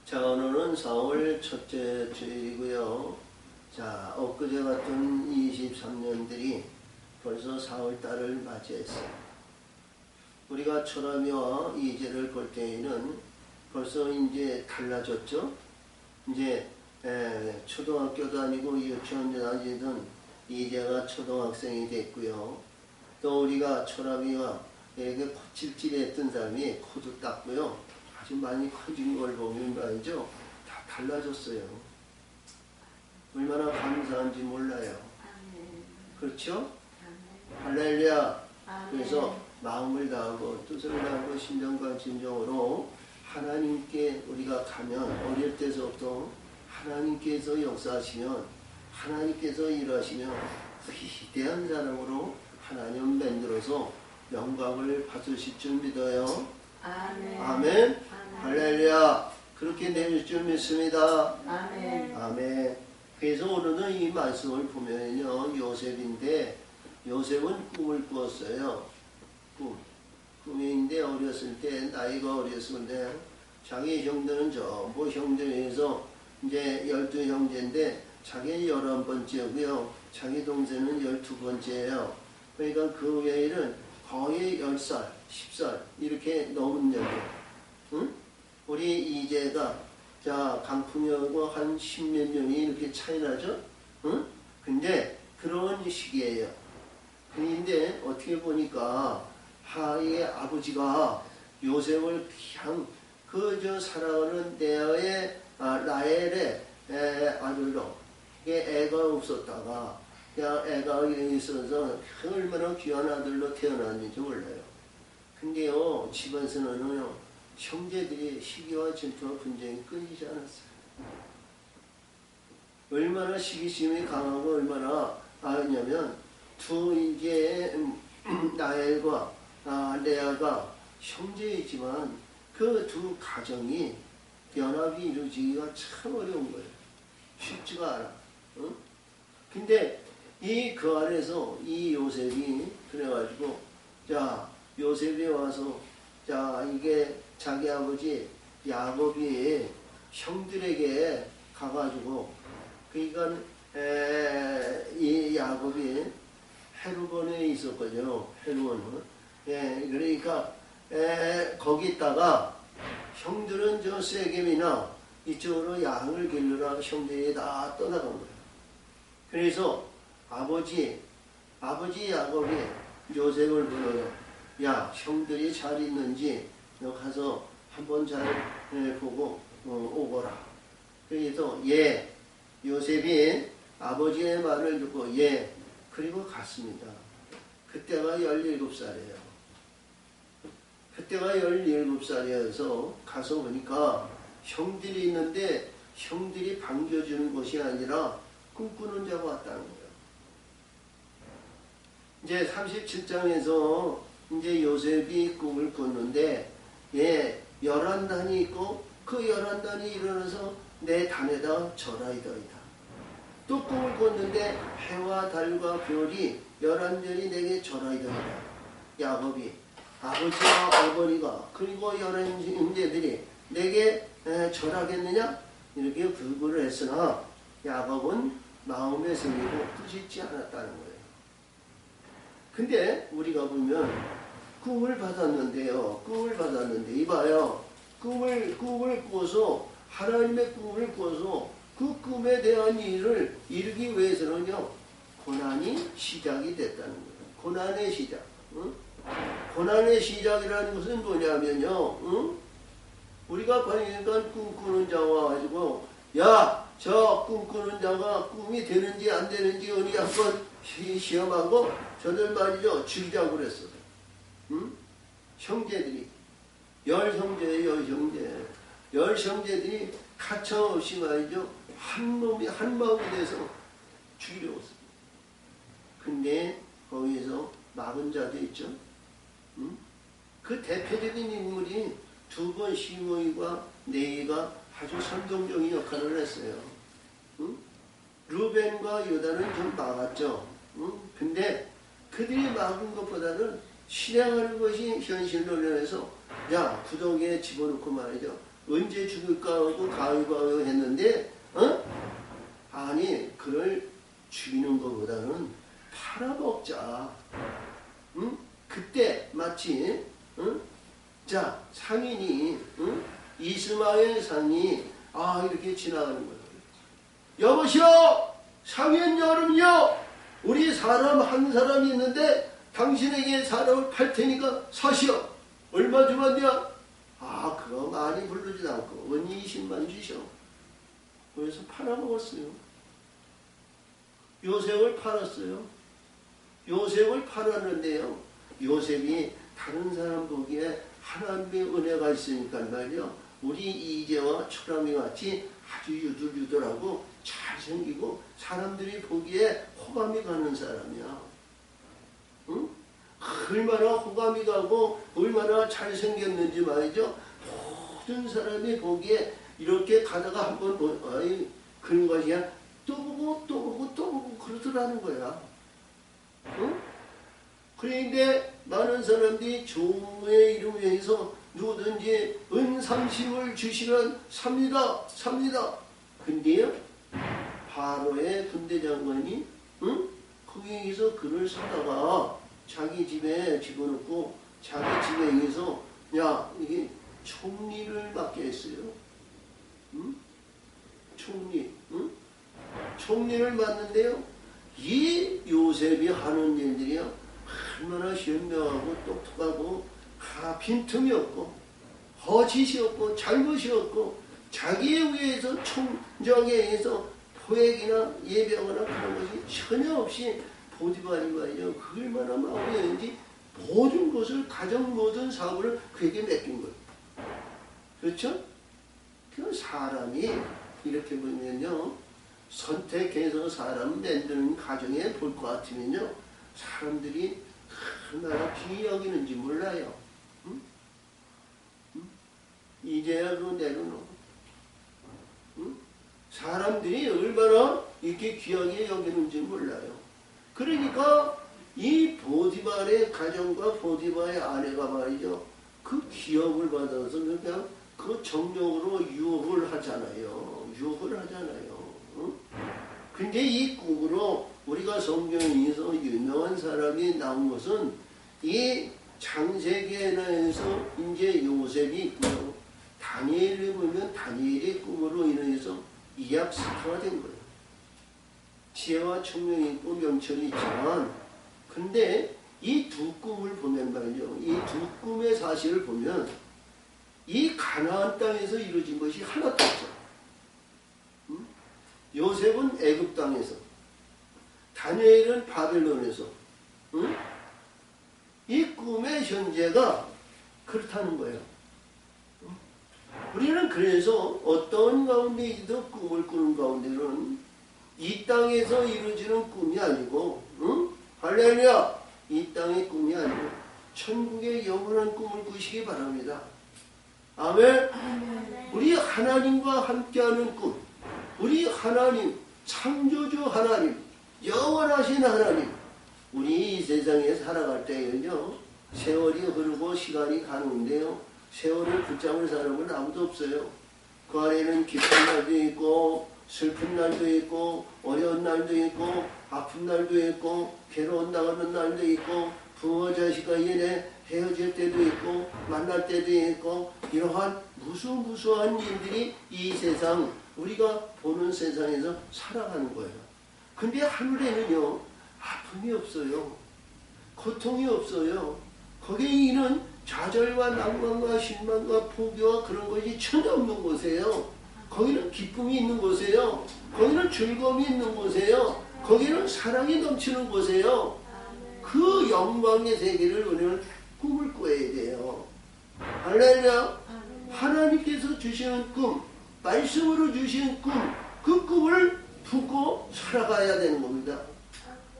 자, 오늘은 4월 첫째 주일이고요. 자, 엊그제 같은 23년들이 벌써 4월 달을 맞이했어요. 우리가 초람이와 이제를 볼 때에는 벌써 이제 달라졌죠. 이제 초등학교도 아니고 유치원도 다니던 이제가 초등학생이 됐고요. 또 우리가 초람이와 이렇게 코찔찔했던 사람이 코도 닦고요. 아주 많이 커진 걸 보면 말이죠. 다 달라졌어요. 얼마나 감사한지 몰라요. 그렇죠? 할렐루야. 그래서 마음을 다하고 뜻을 다하고 신정과 진정으로 하나님께 우리가 가면 어릴 때서부터 하나님께서 역사하시면 하나님께서 일하시면 위대한 사람으로 하나님 만들어서 영광을 받으실 줄 믿어요. 아멘. 아멘. 할렐루야. 그렇게 내릴 줄 믿습니다. 아멘. 아멘. 그래서 오늘은 이 말씀을 보면요, 요셉인데 요셉은 꿈을 꾸었어요. 꿈인데 어렸을 때 나이가 어렸을 때 자기 형들은 전부 형제에서 이제 12형제인데 자기는 11번째고요. 자기 동생은 12번째예요. 그러니까 그 외에는 거의 10살, 10살 이렇게 넘은 여자. 응? 우리 이제가 자 강풍이하고 한 10몇 년이 이렇게 차이 나죠? 응? 근데 그런 시기예요. 그런데 어떻게 보니까 하의 아버지가 요셉을 그냥 그저 사랑하는 레아의 라헬의 아들로 애가 없었다가 그냥 애가 있어서 얼마나 귀한 아들로 태어났는지 몰라요. 근데요 집안에서는요 형제들이 시기와 질투와 분쟁이 끊이지 않았어요. 얼마나 시기심이 강하고 얼마나 하냐면 두 이제 라헬과 레아가 형제이지만 그 두 가정이 연합이 이루어지기가 참 어려운 거예요. 쉽지가 않아. 응? 근데 그 안에서 이 요셉이 그래가지고 자 요셉이 와서 자 이게 자기 아버지 야곱이 형들에게 가가지고 그러니까 이 야곱이 헤르본에 있었거든요. 헤르본은 그러니까 거기다가 형들은 저 세겜이나 이쪽으로 양을 길르라 형들이 다 떠나간 거예요. 그래서 아버지 야곱이 요셉을 불러요. 야 형들이 잘 있는지 너 가서 한번 잘 보고 오거라. 그래서 요셉이 아버지의 말을 듣고 그리고 갔습니다. 그때가 17살이에요. 그때가 17살이어서 가서 보니까 형들이 있는데 형들이 반겨주는 것이 아니라 꿈꾸는 자가 왔다는 거예요. 이제 37장에서 이제 요셉이 꿈을 꿨는데 11단이 있고 그 11단이 일어나서 내 단에다 절하이더이다. 또 꿈을 꿨는데 해와 달과 별이 11별이 내게 절하이더이다. 야곱이 아버지와 어머니가 그리고 11형제들이 내게 절하겠느냐? 이렇게 불구를 했으나 야곱은 마음에 생기고 꾸짖지 않았다는 거예요. 근데 우리가 보면 꿈을 받았는데요. 꿈을 받았는데 이봐요. 꿈을 꾸어서 하나님의 꿈을 꾸어서 그 꿈에 대한 일을 이루기 위해서는요. 고난이 시작이 됐다는 거예요. 고난의 시작. 응? 고난의 시작이라는 것은 뭐냐면요. 응? 우리가 보니까 꿈꾸는 자와 가지고 저 꿈꾸는 자가 꿈이 되는지 안 되는지 우리 한번 시험하고 저들 말이죠. 죽이자고 그랬어요. 응? 형제들이 10형제예요. 10형제들이 가차없이 말이죠. 한 마음이 돼서 죽이려고 했어요. 근데 거기에서 막은 자도 있죠. 응? 그 대표적인 인물이 두 번 시므이와 네이가 아주 선동적인 역할을 했어요. 응? 루벤과 유다는 좀 막았죠. 응? 근데 그들이 막은 것보다는 실행하는 것이 현실론에서 구덩이에 집어넣고 말이죠. 언제 죽일까 하고 가위바위보 했는데 아니 그를 죽이는 것보다는 팔아먹자. 응? 그때 마치 자 상인이 이스마엘 상이 이렇게 지나가는 거예요. 여보시오 상인 여러분요, 우리 사람 한 사람이 있는데 당신에게 사람을 팔 테니까 사시오. 얼마 주겠냐? 그거 많이 부르지도 않고 언니 20만 주시오. 그래서 팔아먹었어요. 요셉을 팔았어요. 요셉을 팔았는데요, 요셉이 다른 사람 보기에 하나님의 은혜가 있으니까 말이요, 우리 이재와 초람이 같이 아주 유들유들하고 잘생기고 사람들이 보기에 호감이 가는 사람이야. 응? 얼마나 호감이 가고 얼마나 잘생겼는지 말이죠. 모든 사람이 보기에 이렇게 가다가 한번 그런 것이야. 또 보고 또 보고 또 보고 그러더라는 거야. 응? 그런데 많은 사람들이 종의 이름에 해서 누구든지 은삼십을 주시면 삽니다. 근데요, 바로의 군대장관이 거기에서 그를 사다가 자기 집에 집어넣고 자기 집에 의해서 이게 총리를 맡게 했어요. 총리를 맡는데요, 이 요셉이 하는 일들이요 얼마나 현명하고 똑똑하고 빈틈이 없고 거짓이 없고 잘못이 없고 자기에 의해서 총정에 의해서 포획이나 예병하나 그런 것이 전혀 없이 보디발이 말이죠. 그 얼마나 마음이었는지 모든 것을 가정 모든 사업을 그에게 맡긴 거예요. 그렇죠? 그 사람이 이렇게 보면요, 선택해서 사람 만드는 가정에 볼 것 같으면요, 사람들이 얼마나 귀히 여기는지 몰라요. 이제야 그 내려놓고 사람들이 얼마나 이렇게 귀하게 여기는지 몰라요. 그러니까 이 보디발의 가정과 보디발의 아내가 말이죠, 그 기업을 받아서 그냥 그 정력으로 유혹을 하잖아요. 근데 이 꿈으로 우리가 성경에서 유명한 사람이 나온 것은 이 창세기에서 이제 요셉이 있고요. 다니엘을 보면 다니엘의 꿈으로 인해서 이약스터가 된 거예요. 지혜와 총명이 있고 명철이 있지만, 근데 이 두 꿈을 보면 말이죠, 이 두 꿈의 사실을 보면 이 가나안 땅에서 이루어진 것이 하나도 없어요. 요셉은 애굽 땅에서, 다니엘은 바벨론에서. 이 꿈의 현재가 그렇다는 거예요. 우리는 그래서 어떤 가운데에도 꿈을 꾸는 가운데는 이 땅에서 이루어지는 꿈이 아니고, 할렐루야! 이 땅의 꿈이 아니고 천국의 영원한 꿈을 꾸시기 바랍니다. 아멘. 우리 하나님과 함께하는 꿈, 우리 하나님, 창조주 하나님, 영원하신 하나님, 우리 이 세상에 살아갈 때는요, 세월이 흐르고 시간이 가는데요, 세월을 붙잡을 사람은 아무도 없어요. 그 안에는 기쁜 날도 있고 슬픈 날도 있고 어려운 날도 있고 아픈 날도 있고 괴로운 나가는 날도 있고 부모 자식과 인해 헤어질 때도 있고 만날 때도 있고 이러한 무수무수한 일들이 이 세상, 우리가 보는 세상에서 살아가는 거예요. 근데 하늘에는요, 아픔이 없어요. 고통이 없어요. 거기에 있는 좌절과 낭만과 실망과 포기와 그런 것이 전혀 없는 곳이에요. 거기는 기쁨이 있는 곳이에요. 거기는 즐거움이 있는 곳이에요. 거기는 사랑이 넘치는 곳이에요. 그 영광의 세계를 우리는 꿈을 꿔야 돼요. 할렐루야. 하나님께서 주시는 꿈, 말씀으로 주시는 꿈, 그 꿈을 품고 살아가야 되는 겁니다.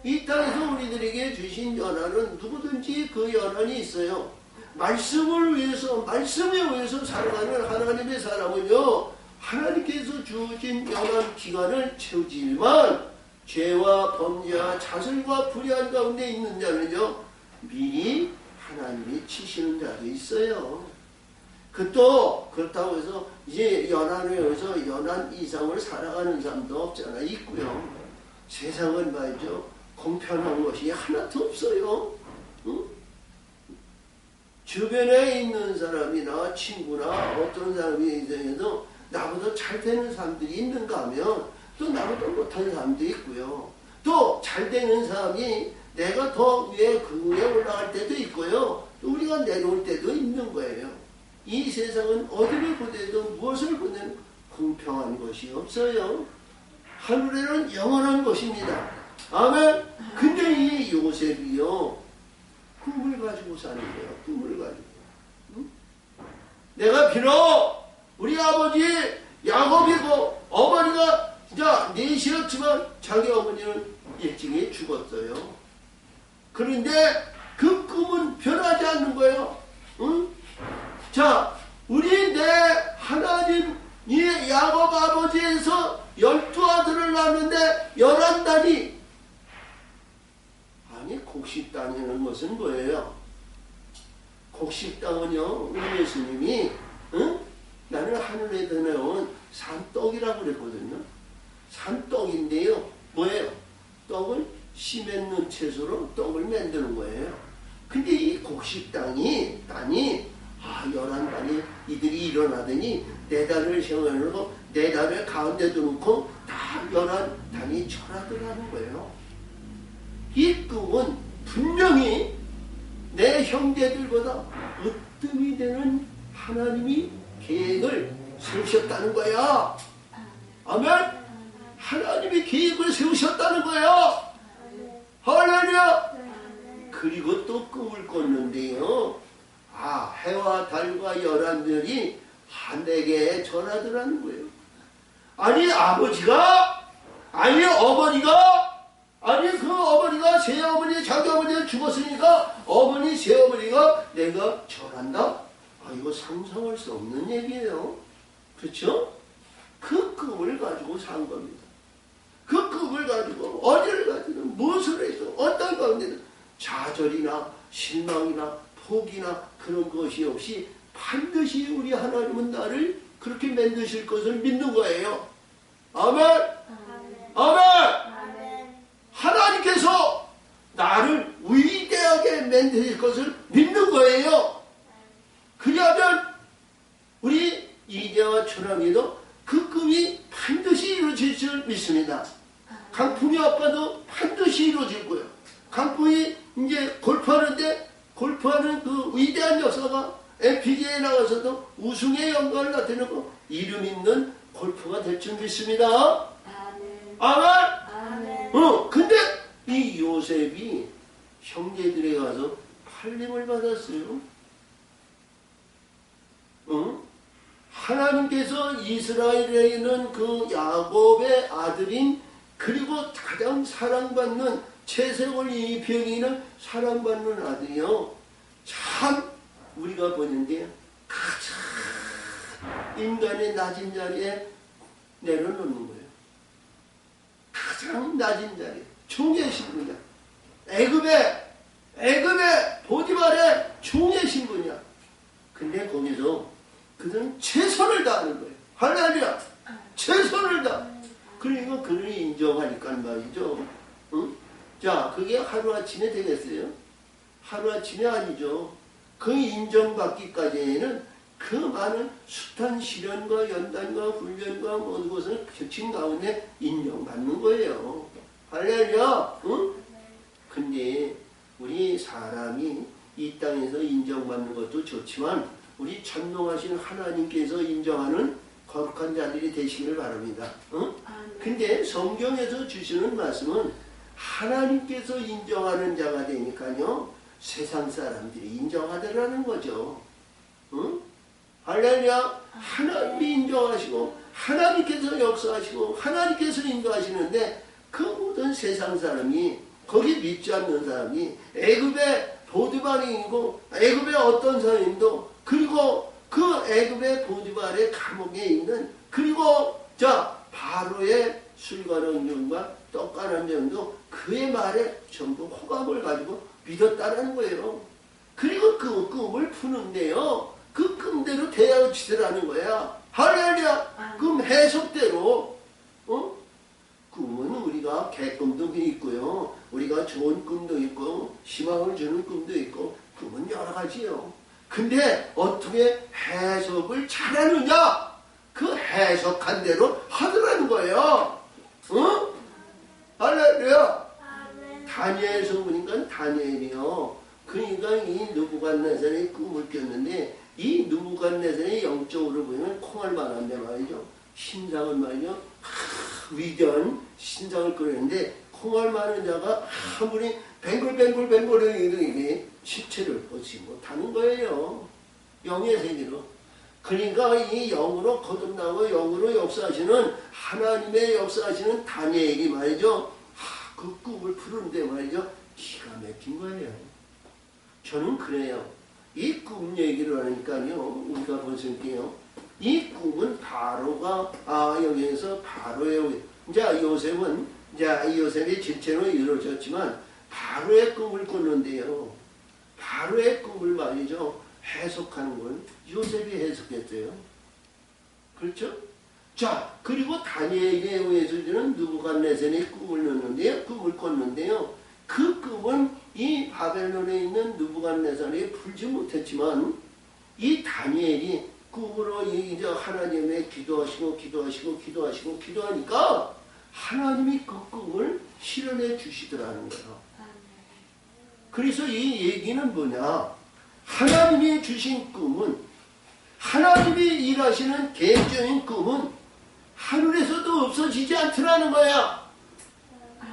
이 땅에서 우리들에게 주신 연한은 누구든지 그 연한이 있어요. 말씀을 위해서, 말씀에 의해서 살아가는 하나님의 사람은요, 하나님께서 주신 연한 기간을 채우지만 죄와 범죄와 자살과 불의한 가운데 있는 자는요, 미리 하나님이 치시는 자도 있어요. 그것도 그렇다고 해서 이제 연한에 의해서 연한 이상을 살아가는 사람도 없잖아. 있고요. 세상은 말이죠. 공평한 것이 하나도 없어요. 응? 주변에 있는 사람이나 친구나 어떤 사람이 인생에서 나보다 잘 되는 사람들이 있는가 하면 또 나보다 못하는 사람도 있고요. 또 잘 되는 사람이 내가 더 위에 그 위에 올라갈 때도 있고요. 또 우리가 내려올 때도 있는 거예요. 이 세상은 어디를 보내도 무엇을 보내도 공평한 것이 없어요. 하늘에는 영원한 것입니다. 아멘. 근데 이 요셉이요, 꿈을 가지고 사는 거예요. 꿈을 가지고. 응? 내가 비록 우리 아버지 야곱이고 어머니가 진짜 넷이었지만 자기 어머니는 일찍이 죽었어요. 그런데 그 꿈은 변하지 않는 거예요. 응? 자, 우리 내 하나님 이 야곱 아버지에서 12아들을 낳았는데 11단이 아니 곡식당이라는 것은 뭐예요? 곡식당은요, 우리 예수님이 응? 나는 하늘에서 내온 산떡이라고 그랬거든요. 산떡인데요, 뭐예요? 떡을 씨 맺는 채소로 떡을 만드는 거예요. 근데 이 곡식당이 11단이 이들이 일어나더니 4단을 세워놓고 4단을 가운데 두고 다 11단이 절하더라는 거예요. 이 꿈은 분명히 내 형제들보다 으뜸이 되는 하나님이 계획을 세우셨다는 거야. 아멘? 하나님이 계획을 세우셨다는 거야. 할렐루야. 그리고 또 꿈을 꿨는데요. 해와 달과 11별이 내게 전하더라는 거예요. 아니 아버지가, 아니 어머니가, 아니 그 어머니가 새어머니 자기 어머니가 죽었으니까 어머니 새어머니가 내가 전한다? 이거 상상할 수 없는 얘기예요. 그렇죠? 그 꿈을 가지고 산 겁니다. 그 꿈을 가지고 어디를 가지든 무엇을 해도 어떤 가운데든 좌절이나 실망이나 포기나 그런 것이 없이 반드시 우리 하나님은 나를 그렇게 만드실 것을 믿는 거예요. 아멘. 아멘. 하나님께서 나를 위대하게 만드실 것을 믿는 거예요. 그러면 우리 이대와 초랑이도 그 꿈이 반드시 이루어질 줄 믿습니다. 강풍이 아빠도 반드시 이루어질 거예요. 강풍이 이제 골프하는데 골프하는 그 위대한 여사가 LPGA에 나가서도 우승의 영광을 나타내고 이름 있는 골프가 될 줄 믿습니다. 아멘. 근데 이 요셉이 형제들에 가서 팔림을 받았어요. 하나님께서 이스라엘에 있는 그 야곱의 아들인 그리고 가장 사랑받는 채색을 입혀기는 사랑받는 아들이요. 참 우리가 보는데 가장 인간의 낮은 자리에 내려놓는 거예요. 가장 낮은 자리, 종의 신분이야. 애굽의 보디발의 종의 신분이야. 근데 거기서 그들은 최선을 다하는 거예요. 할렐루야. 최선을 다. 그러니까 그를 인정하니까 말이죠. 응? 자, 그게 하루아침에 되겠어요? 하루아침이 아니죠. 그 인정받기까지는 그 많은 숱한 시련과 연단과 훈련과 모든 것을 겹친 가운데 인정받는 거예요. 할렐루야. 응? 근데 우리 사람이 이 땅에서 인정받는 것도 좋지만 우리 전능하신 하나님께서 인정하는 거룩한 자들이 되시기를 바랍니다. 응? 근데 성경에서 주시는 말씀은 하나님께서 인정하는 자가 되니까요. 세상 사람들이 인정하더라는 거죠. 응? 할렐루야. 하나님이 인정하시고 하나님께서 역사하시고 하나님께서 인도하시는데 그 모든 세상 사람이 거기 믿지 않는 사람이 애굽의 보디발이고 애굽의 어떤 사람도 그리고 그 애굽의 보디발의 감옥에 있는 그리고 바로의 술가는 정과 떡가는 정도 그의 말에 전부 호감을 가지고 믿었다는 거예요. 그리고 그 꿈을 푸는데요. 그 꿈대로 대하치더라는 거야. 할렐루야. 꿈 해석대로. 꿈은 우리가 개꿈도 있고요. 우리가 좋은 꿈도 있고 희망을 주는 꿈도 있고 꿈은 여러 가지요. 근데 어떻게 해석을 잘하느냐? 그 해석한 대로 하더라는 거예요. 할렐루야. 다니엘 성분인가 다니엘이요. 그러니까 이 느부갓네살이 꿈을 꿨는데 이 느부갓네살이 영적으로 보면 콩알 만한데 말이죠. 신상을 말이죠. 위대한 신상을 꾸렸는데 콩알 많은 자가 아무리 뱅글뱅글뱅글해도 이게 실체를 보지 못하는 거예요. 영의 세계로. 그러니까 이 영으로 거듭나고 영으로 역사하시는 하나님의 역사하시는 다니엘이 말이죠. 그 꿈을 푸는데 말이죠. 기가 막힌 거예요. 저는 그래요. 이 꿈 얘기를 하니까요. 우리가 볼게요. 이 꿈은 바로가 여기에서 바로의 이제 요셉은 이제 요셉이 집체로 이루어졌지만 바로의 꿈을 꿨는데요. 바로의 꿈을 말이죠. 해석하는 건 요셉이 해석했어요. 그렇죠? 자, 그리고 다니엘에 의해서 저는 느부갓네살의 꿈을 넣는데요. 꿈을 꿨는데요. 그 꿈은 이 바벨론에 있는 느부갓네살이 풀지 못했지만 이 다니엘이 꿈으로 이제 하나님의 기도하니까 하나님이 그 꿈을 실현해 주시더라는 거예요. 그래서 이 얘기는 뭐냐? 하나님이 주신 꿈은 하나님이 일하시는 계획적인 꿈은 하늘에서도 없어지지 않더라는 거야.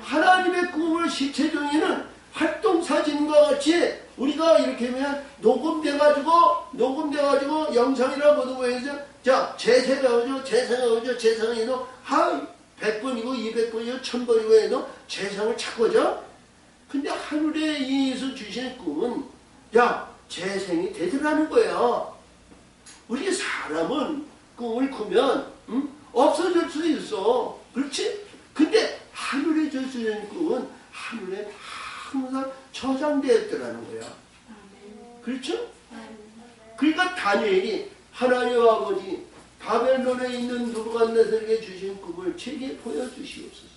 하나님의 꿈을 실체적에는 활동사진과 같이 우리가 이렇게 하면 녹음돼가지고 영상이라 보도 해서 자 재생가 오죠. 재생해도 100번이고 200번이고 1000번이고 해도 재생을 찾고죠. 근데 하늘에 의해서 주신 꿈은 재생이 되더라는 거야. 우리 사람은 꿈을 꾸면 없어질 수 있어. 그렇지? 근데 하늘에 주신 꿈은 하늘에 항상 저장되어 있더라는 거야. 그렇죠? 그러니까 다니엘이 하나님 아버지 바벨론에 있는 느부갓네살에게 주신 꿈을 제게 보여주시옵소서.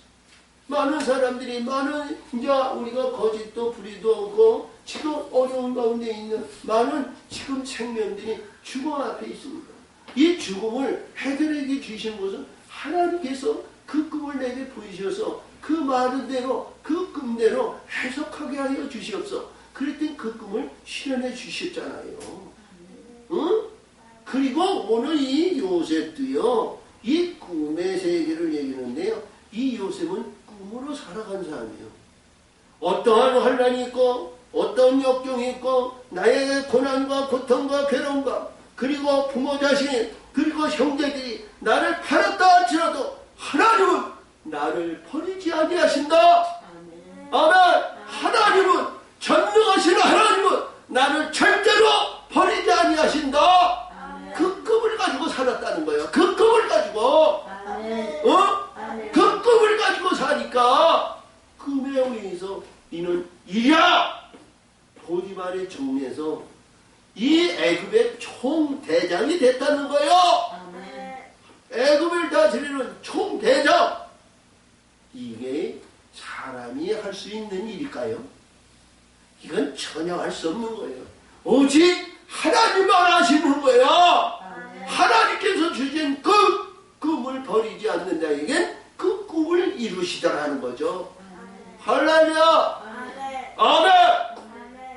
많은 사람들이 이제 우리가 거짓도 불의도 없고 지금 어려운 가운데 있는 많은 지금 생명들이 죽음 앞에 있습니다. 이 죽음을 해결해 주신 것은 하나님께서 그 꿈을 내게 보이셔서 그 말은 대로 그 꿈대로 해석하게 하여 주시옵소서. 그랬더니 그 꿈을 실현해 주셨잖아요. 응? 그리고 오늘 이 요셉도요. 이 꿈의 세계를 얘기하는데요. 이 요셉은 꿈으로 살아간 사람이에요. 어떠한 환난이 있고 어떤 역경이 있고 나의 고난과 고통과 괴로움과 그리고 부모 자신 그리고 형제들이 나를 팔았다 할지라도 하나님은 나를 버리지 아니하신다. 아멘. 하나님은 전능하신 하나님은 나를 절대로 버리지 아니하신다. 그 꿈을 가지고 살았다는 거예요. 그 꿈을 가지고 그 꿈을 가지고 사니까 꿈에 의해서 이는 이랴 보디발의 정리에서 이 애굽의 총대장이 됐다는 거예요. 애굽을 다스리는 총대장. 이게 사람이 할 수 있는 일일까요? 이건 전혀 할 수 없는 거예요. 오직 하나님만 하시는 거예요. 하나님께서 주신 그 꿈을 버리지 않는 자에겐 그 꿈을 이루시더라는 거죠. 할렐루야. 아멘.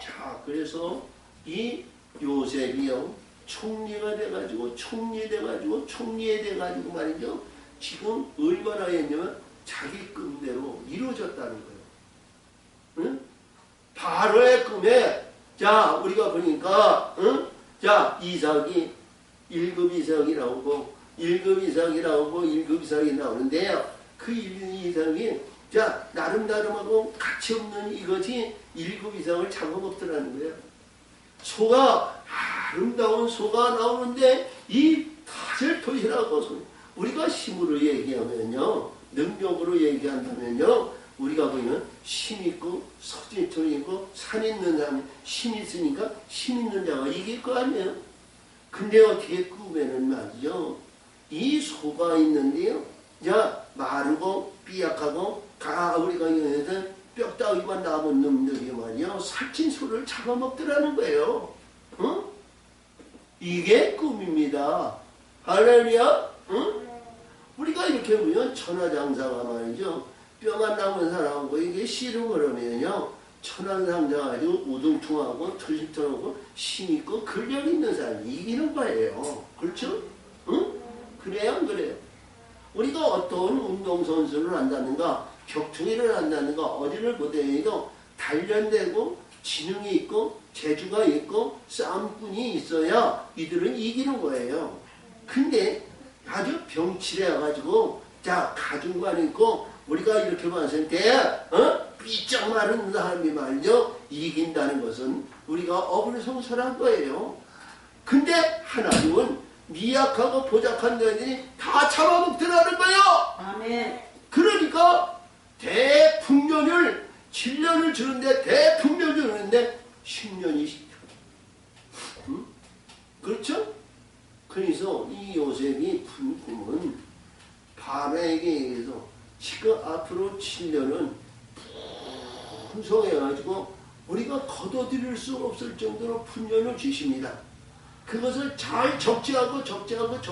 자, 그래서 이 요셉이요 총리가 돼가지고 총리에 돼가지고 말이죠. 지금 얼마나 했냐면 자기 꿈대로 이루어졌다는 거예요. 응? 바로의 꿈에 자 우리가 보니까 자 이삭이 1급 이삭이 나오고 1급 이삭이 나오는데요. 그 1급 이삭이 자 나름하고 가치 없는 이것이 1급 이삭을 잡아먹더라는 거예요. 소가 아름다운 소가 나오는데 이 다들 도시라고 우리가 힘으로 얘기하면요 능력으로 얘기한다면요 우리가 보면 힘 있고 서진처럼 있고 산 있는 사람 힘 있으니까 힘 있는 자가 이길 거 아니에요. 근데 어떻게 꿈에는 말이죠. 이 소가 있는데요. 자, 마르고 삐약하고 우리가 여기서 뼈다귀만 남은 놈들이 말이요. 살찐 소를 잡아먹더라는 거예요. 어? 이게 꿈입니다. 할렐루야. 응? 우리가 이렇게 보면 천하장사가 말이죠. 뼈만 남은 사람하고 이게 씨름 그러면요. 천하장사가 아주 우등퉁하고 털실털하고 힘있고 근력 있는 사람이 이기는 거예요. 그렇죠? 응? 그래요? 안 그래요? 우리가 어떤 운동선수를 한다는가, 격투기를 한다는가, 어디를 보더라도 단련되고 지능이 있고 재주가 있고 싸움꾼이 있어야 이들은 이기는 거예요. 근데 아주 병치래가지고 자 가중관 있고 우리가 이렇게 봤을 때 삐쩍 마른 사람이 말이죠. 이긴다는 것은 우리가 어불성설한 거예요. 근데 하나님은 미약하고 보잡한 자들이 다 잡아먹더라는 거예요. 아멘. 그러니까 대풍년을 7년을 주는데 대풍년을 주는데 10년이 응? 그렇죠? 그래서 이 요셉이 푼 꿈은 바로에게 의해서 지금 앞으로 7년은 풍성해가지고 우리가 거둬들일 수 없을 정도로 풍년을 주십니다. 그것을 잘 적재하시면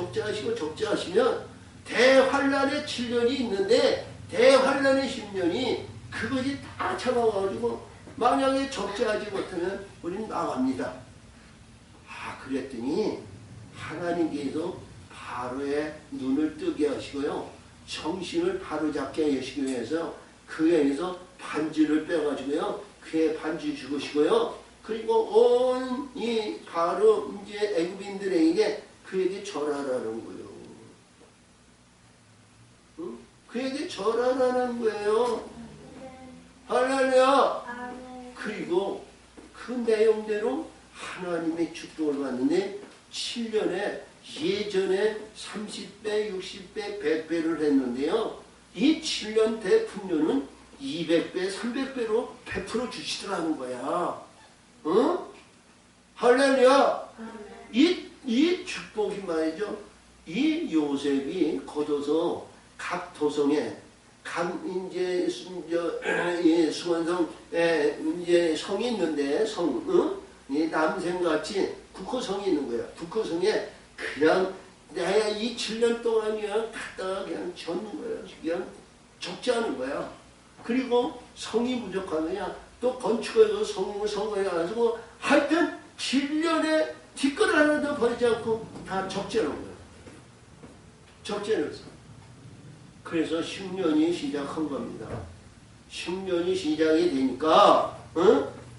대환란의 7년이 있는데 대환란의 10년이 그것이 다 잡아가지고 만약에 적재하지 못하면 우리는 나갑니다. 그랬더니 하나님께서 바로의 눈을 뜨게 하시고요. 정신을 바로잡게 하시기 위해서 그에서 반지를 빼가지고요. 그의 반지 주시고요. 그리고 온 이 바로 이제 애굽인들에게 그에게 절하라는 거예요. 응? 그에게 절하라는 거예요. 할렐루야. 그리고 그 내용대로 하나님의 축복을 받는데 7년에 예전에 30배, 60배, 100배를 했는데요. 이 7년 대풍년은 200배, 300배로 베풀어 주시더라는 거야. 어? 할렐루야. 이 축복이 말이죠. 이 요셉이 거둬서 각 도성에 각 이제 수원성 이제 성이 있는데 이 남생같이 국호성이 있는 거야. 국호성에 그냥 내가 이 7년 동안 그냥 갔다가 그냥 젓는 거야. 그냥 적재하는 거야. 그리고 성이 부족하느냐 또 건축해서 성공해가지고 하여튼 7년에 뒷걸 하나도 버리지 않고 다 적재하는 거야. 적재해서. 그래서 10년이 시작한 겁니다. 10년이 시작이 되니까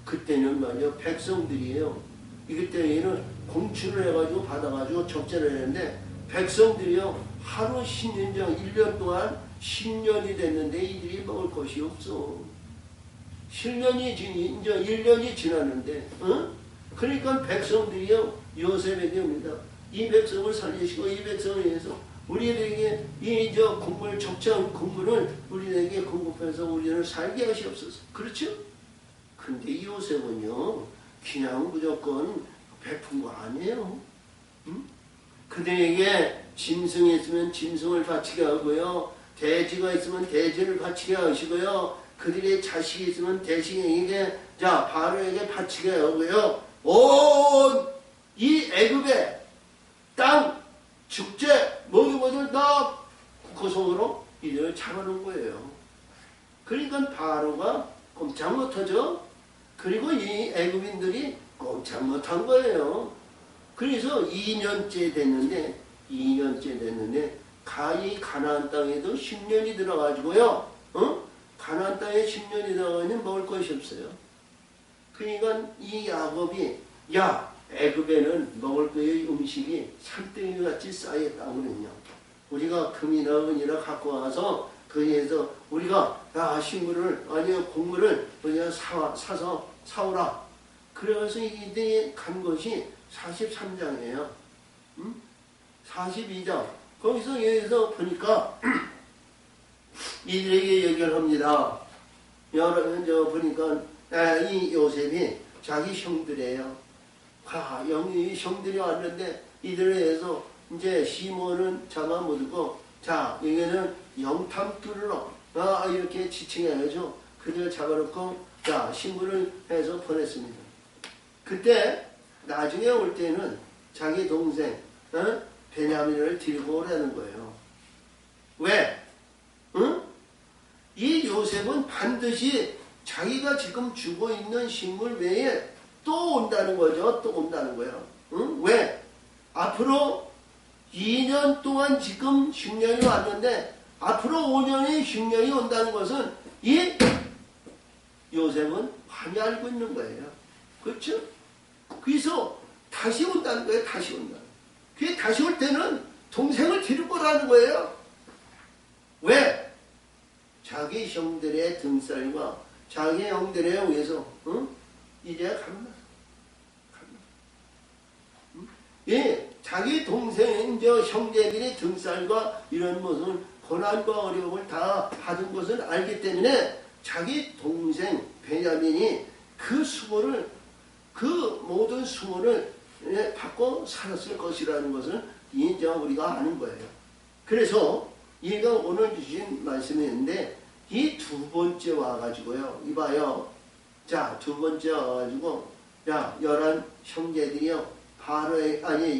그때는 말이요 백성들이에요. 이때에는 공출을 해가지고 받아가지고 적재를 했는데 백성들이요 하루 10년장 1년 동안 10년이 됐는데 이들이 먹을 것이 없어. 10년이 이제 1년이 지났는데 그러니까 백성들이요 요셉에게 옵니다. 이 백성을 살리시고 이 백성을 위해서 우리에게 이 국물 적재한 국물을 우리에게 공급해서 우리를 살게 하시옵소서. 그렇죠? 근데 이 요셉은요 그냥 무조건 베푼 거 아니에요. 그들에게 짐승이 있으면 짐승을 바치게 하고요. 돼지가 있으면 돼지를 바치게 하시고요. 그들의 자식이 있으면 대식에게 바로에게 바치게 하고요. 온 이 애굽의 땅 축제 모든 다 국호성으로 이들을 잡아놓은 거예요. 그러니까 바로가 꼼짝 못하죠. 그리고 이 애굽인들이 꼼짝 못한 거예요. 그래서 2년째 됐는데 가히 가나안 땅에도 10년이 들어가지고요. 가나안 땅에 10년이 들어가면 먹을 것이 없어요. 그러니까 이 야곱이 애굽에는 먹을 거의 음식이 산더미 같이 쌓였다거든요. 우리가 금이나 은이나 갖고 와서 거기에서 우리가 식물을 아니면 곡물을 우리가 사서 사오라. 그래서 이들이 간 것이 43장이에요. 42장. 거기서 보니까 이들에게 얘기를 합니다. 보니까 이 요셉이 자기 형들이에요. 영이 형들이 왔는데 이들에 의해서 이제 시몬은 잡아먹고, 자, 여기는 영탐꾼으로, 이렇게 지칭해야죠. 그들을 잡아놓고, 자, 신부를 해서 보냈습니다. 그때, 나중에 올 때는 자기 동생, 베냐민을 데리고 오라는 거예요. 왜? 응? 이 요셉은 반드시 자기가 지금 주고 있는 식물 외에 또 온다는 거죠. 또 온다는 거예요. 응? 왜? 앞으로 2년 동안 지금 흉년이 왔는데 앞으로 5년의 흉년이 온다는 것은 이 요셉은 많이 알고 있는 거예요. 그렇죠? 그래서 다시 온다는 거예요. 다시 온다. 그게 다시 올 때는 동생을 데리고 오라는 거예요. 왜? 자기 형들의 등살과 자기 형들에 의해서 이제 갑니다. 예, 자기 동생, 형제들의 등살과 이런 무슨 고난과 어려움을 다 받은 것을 알기 때문에 자기 동생 베냐민이 그 수고를, 그 모든 수고를 받고 살았을 것이라는 것을 이제 우리가 아는 거예요. 그래서 얘가 오늘 주신 말씀이었는데 이 두 번째 와가지고요. 이봐요. 자, 두 번째 와가지고 야, 11 형제들이요.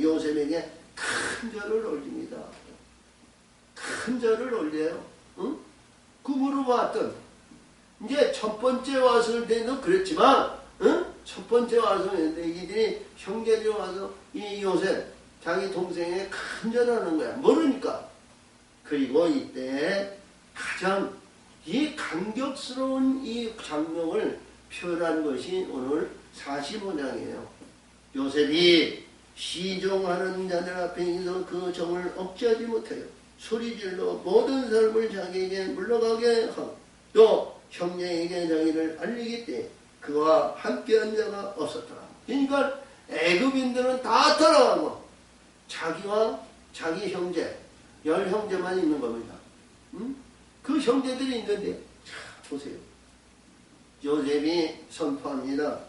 요셉에게 큰 절을 올립니다. 큰 절을 올려요. 응? 그 물어봤던 이제 첫 번째 왔을 때도 그랬지만 첫 번째 와서 이들이 형제들이 와서 이 요셉 자기 동생에게 큰 절하는 거야. 모르니까. 그리고 이때 가장 이 감격스러운 이 장면을 표현한 것이 오늘 45장이에요. 요셉이 시종하는 자들 앞에 있어 그 정을 억제하지 못해요. 소리질러 모든 사람을 자기에게 물러가게 하고 또 형제에게 자기를 알리기 때문에 그와 함께한 자가 없었더라. 그러니까 애굽인들은 다 따라가고 자기와 자기 형제 10형제만 있는 겁니다. 그 형제들이 있는데 자, 보세요. 요셉이 선포합니다.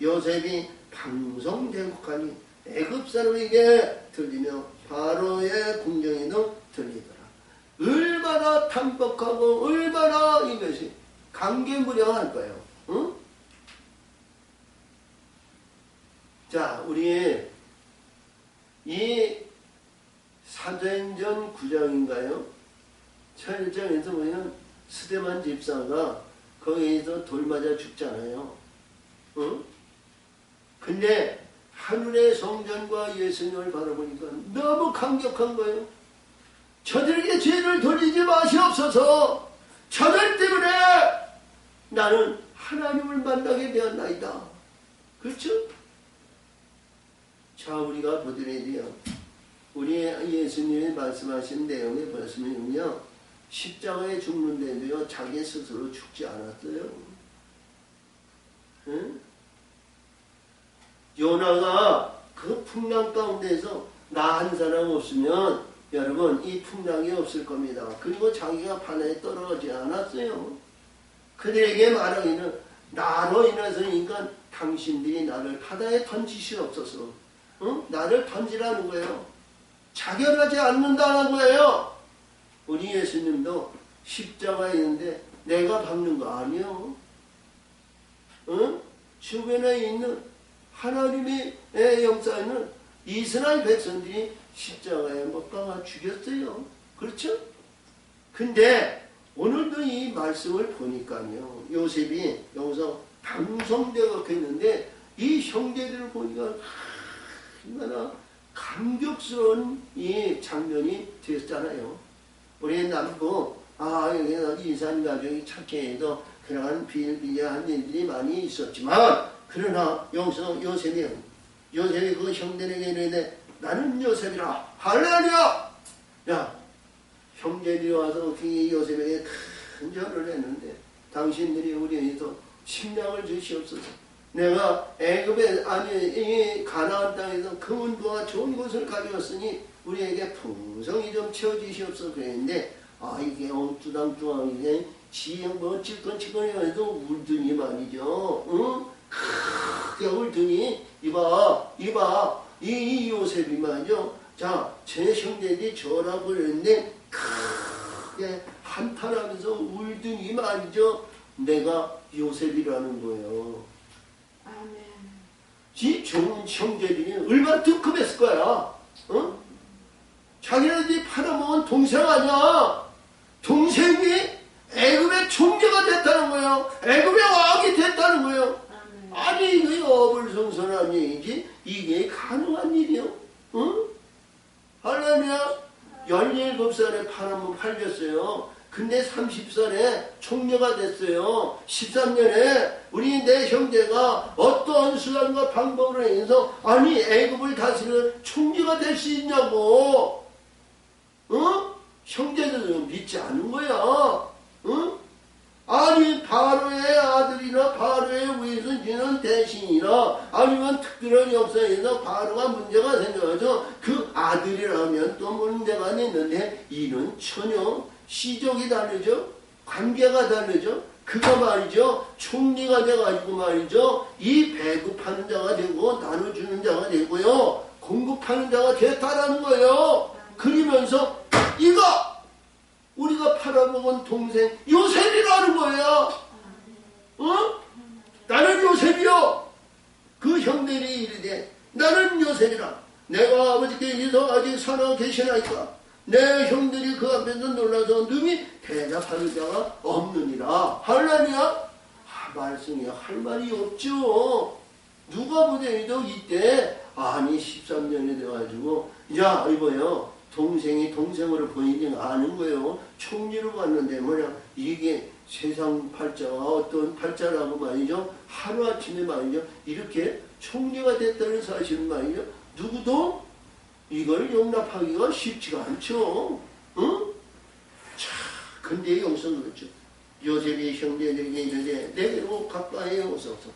요셉이 방송제국하니 애굽 사람에게 들리며 바로의 궁정에도 들리더라. 얼마나 탐복하고 얼마나 이것이 감개무량할 거예요. 응? 자, 우리 이 사도행전 9장인가요? 1장에서 보면 스데반 집사가 거기에서 돌 맞아 죽잖아요. 응? 근데 하늘의 성전과 예수님을 바라보니까 너무 감격한 거예요. 저들에게 죄를 돌리지 마시옵소서. 저들 때문에 나는 하나님을 만나게 되었나이다. 그렇죠? 자, 우리가 보더라도요. 우리 예수님이 말씀하신 내용에 보시면요. 십자가에 죽는데도요. 자기 스스로 죽지 않았어요. 응? 요나가 그 풍랑 가운데서 나 한 사람 없으면 여러분 이 풍랑이 없을 겁니다. 그리고 자기가 바다에 떨어지지 않았어요. 그들에게 말하기는 나로 인해서니까 당신들이 나를 바다에 던지시옵소서. 응? 나를 던지라는 거예요. 자결하지 않는다는 거예요. 우리 예수님도 십자가에 있는데 내가 박는 거 아니에요. 응? 주변에 있는 하나님의 역사에는 이스라엘 백성들이 십자가에 못 박아 죽였어요. 그렇죠? 근데 오늘도 이 말씀을 보니까요. 요셉이 여기서 방송되고 했는데 이 형제들을 보니까 얼마나 감격스러운 이 장면이 되었잖아요. 우리 남부 여기 이산 가족이 착해 해도 그러한 비일비재한 일들이 많이 있었지만 그러나 여기서 요셉이 그 형들에게 이르되 나는 요셉이라 할렐루야. 야, 형제들이 와서 그 요셉에게 큰 절을 했는데 당신들이 우리에게서 식량을 주시옵소서. 내가 애굽에 이 가나안 땅에서 금은부와 좋은 것을 가져왔으니 우리에게 풍성히 좀 채워주시옵소서 그랬는데 이게 엉뚱당뚱하게 이게 지형 뭐 찔끔찔끔해 해도 울더니 말이죠. 응? 크게 울더니 이봐 이 요셉이 말이죠. 자, 제 형제들이 저라고 그랬는데 크게 한탄하면서 울더니 말이죠. 내가 요셉이라는 거예요. 아멘. 지 좋은 형제들이 얼마나 뜨끔했을 거야. 어? 자기네들이 팔아먹은 동생 아니야. 동생이 애굽의 총리가 됐다는 거예요. 애굽의 왕이 됐다는 거예요. 아멘. 아니 이게 어불성설한 얘기지. 이게 가능한 일이요. 응? 할렐루야. 17살에 팔렸어요. 근데 30살에 총리가 됐어요. 13년에 우리 내 형제가 어떠한 수단과 방법으로 해서 아니 애굽을 다스리는 총리가 될 수 있냐고. 어? 형제들은 믿지 않는 거야. 어? 아니 바로의 아들이나 바로의 위에서 지는 대신이나 아니면 특별한 역사에서 바로가 문제가 생겨서 그 아들이라면 또 문제가 있는데 이는 전혀 시족이 다르죠. 관계가 다르죠. 그가 말이죠. 총리가 돼가지고 말이죠. 이 배급하는 자가 되고 나눠주는 자가 되고요. 공급하는 자가 됐다라는 거예요. 그러면서 이거 우리가 팔아먹은 동생 요셉이라는 거예요. 어? 나는 요셉이요. 그 형들이 이르되 나는 요셉이라. 내가 아버지께 이서 아직 살아 계시나이까. 내 형들이 그 앞에서 놀라서 능히 대답하는 자가 없느니라. 할렐루야. 말씀이 할 말이 없죠. 누가 보더라도 이때 아니 13년이 돼가지고 야 이거요. 동생이 동생으로 보이지 않은 거예요. 총리로 봤는데 뭐냐 이게 세상 팔자가 어떤 팔자라고 말이죠. 하루아침에 말이죠. 이렇게 총리가 됐다는 사실은 말이죠. 누구도 이걸 용납하기가 쉽지가 않죠. 응? 자, 근데 여기서 그렇죠. 요셉이 형제들에게 이르되 내게로 가까이 오소서.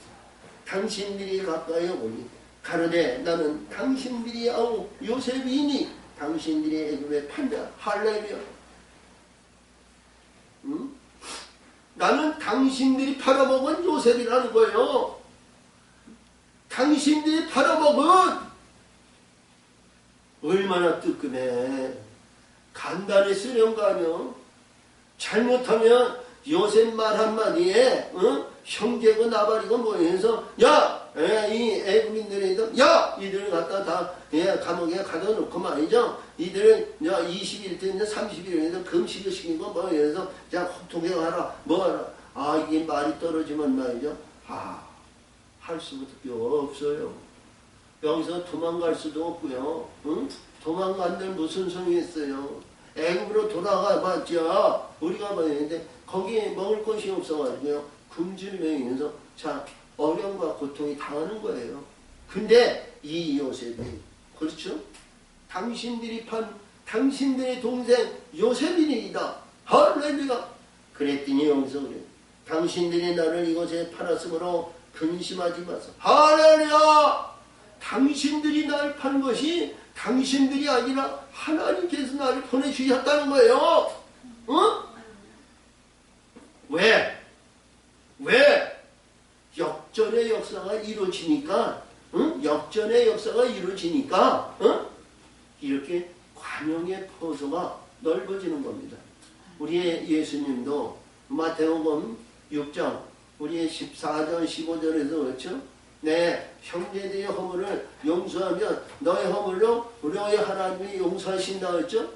당신들이 가까이 오니 가로되 나는 당신들이 아우 요셉이니 당신들이 애굽에 판다. 할렐루야. 응? 나는 당신들이 팔아먹은 요셉이라는 거예요. 당신들이 팔아먹은 얼마나 뜨끔해. 간단히 쓰려는 거 아니야. 잘못하면 요셉 말 한마디에 형제고 나발이고 뭐 해서 야! 이 애국인들이 야! 이들을 갖다 다 감옥에 가둬놓고 말이죠. 이들은 20일, 30일에서 금식을 시키고 뭐 해서 자 통행하라 뭐 하라. 아 이게 말이 떨어지면 말이죠. 할 수밖에 없어요. 여기서 도망갈 수도 없고요. 응? 도망간들 무슨 소용이 있어요. 애굽으로 돌아가 봤죠. 우리가 봤는데 거기에 먹을 것이 없어가지고요. 굶주리면서 자 어려움과 고통이 당하는 거예요. 근데 이 요셉이 그렇죠? 당신들이 판 당신들의 동생 요셉이니이다. 할렐루야. 그랬더니 여기서 그래. 당신들이 나를 이곳에 팔았으므로 근심하지 마소. 할렐루야. 당신들이 나를 판 것이 당신들이 아니라 하나님께서 나를 보내주셨다는 거예요. 어? 왜? 역전의 역사가 이루어지니까, 역전의 역사가 이루어지니까, 이렇게 관용의 포소가 넓어지는 겁니다. 우리의 예수님도 마태복음 6장, 우리의 14절, 15절에서 그렇죠? 네, 형제들의 허물을 용서하면 너의 허물로 우리의 하나님이 용서하신다 했죠?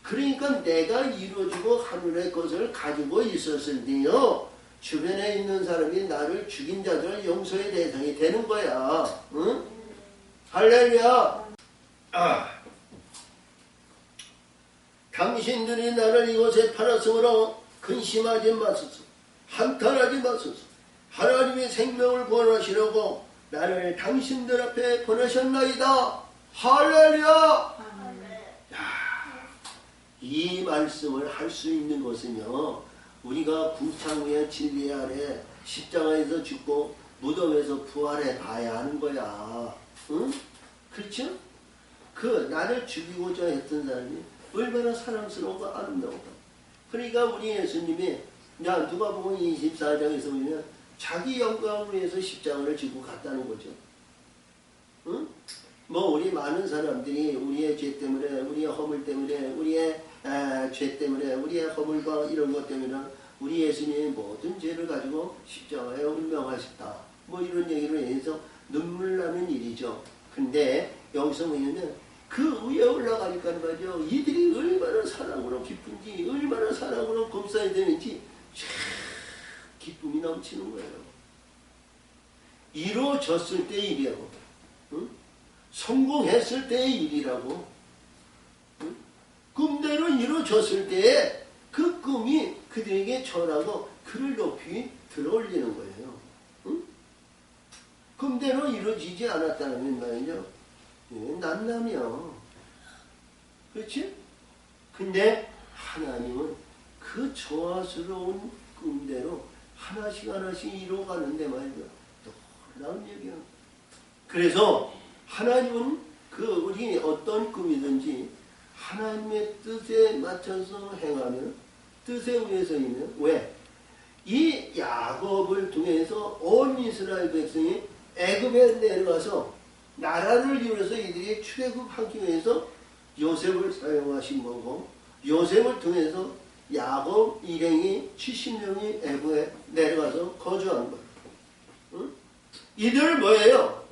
그러니까 내가 이루어주고 하늘의 것을 가지고 있었을 때요 주변에 있는 사람이 나를 죽인 자들 용서의 대상이 되는 거야. 응? 할렐루야. 당신들이 나를 이곳에 팔았으므로 근심하지 마소서. 한탄하지 마소서. 하나님의 생명을 구원하시려고 나를 당신들 앞에 보내셨나이다. 할렐루야. 이 말씀을 할 수 있는 것은요 우리가 궁창의 진리 아래 십자가에서 죽고 무덤에서 부활해 봐야 하는 거야. 응? 그렇죠? 그 나를 죽이고자 했던 사람이 얼마나 사랑스러우고 아름다울까. 그러니까 우리 예수님이 누가복음 24장에서 보면 자기 영광을 위해서 십자가를 지고 갔다는 거죠. 응? 뭐 우리 많은 사람들이 우리의 죄 때문에, 우리의 허물 때문에, 우리의 죄 때문에, 우리의 허물과 이런 것 때문에 우리 예수님이 모든 죄를 가지고 십자가에 운명하셨다. 뭐 이런 얘기를 해서 눈물 나는 일이죠. 근데 여기서 뭐냐면 그 위에 올라가니까 말이죠. 이들이 얼마나 사랑으로 기쁜지, 얼마나 사랑으로 검사해야 되는지 기쁨이 넘치는 거예요. 이루어졌을 때의 일이라고. 응? 성공했을 때의 일이라고. 응? 꿈대로 이루어졌을 때에 그 꿈이 그들에게 전하고 그를 높이 들어올리는 거예요. 응? 꿈대로 이루어지지 않았다는 말이죠. 난남이야. 그렇지? 근데 하나님은 그 조화스러운 꿈대로 하나씩 하나씩 이루어가는데 말이죠. 놀라운 얘기야. 그래서 하나님은 그 우리 어떤 꿈이든지 하나님의 뜻에 맞춰서 행하면, 뜻에 의해서이면, 왜? 이 야곱을 통해서 온 이스라엘 백성이 애굽에 내려가서 나라를 이루어서 이들이 출애굽하기 위해서 요셉을 사용하신 거고, 요셉을 통해서 야곱 일행이 70명이 애굽에 내려가서 거주한 거예요. 응? 이들 뭐예요?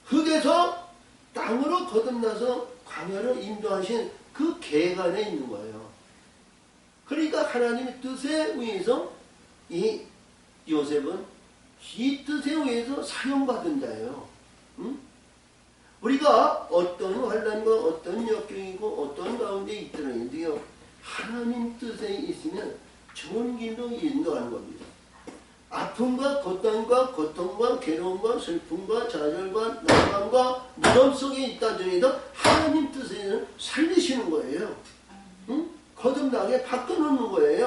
흙에서 땅으로 거듭나서 광야로 인도하신 그 계획 안에 있는 거예요. 그러니까 하나님의 뜻에 의해서 이 요셉은 이 뜻에 의해서 사용받은 자예요. 응? 우리가 어떤 환난과 어떤 역경이고 어떤 가운데 있더라도 하나님 뜻에 있으면 좋은 길로 인도하는 겁니다. 아픔과 고통과 괴로움과 슬픔과 좌절과 난감과 무덤 속에 있다 전에도 하나님 뜻에는 살리시는 거예요. 응? 거듭나게 바꿔놓는 거예요.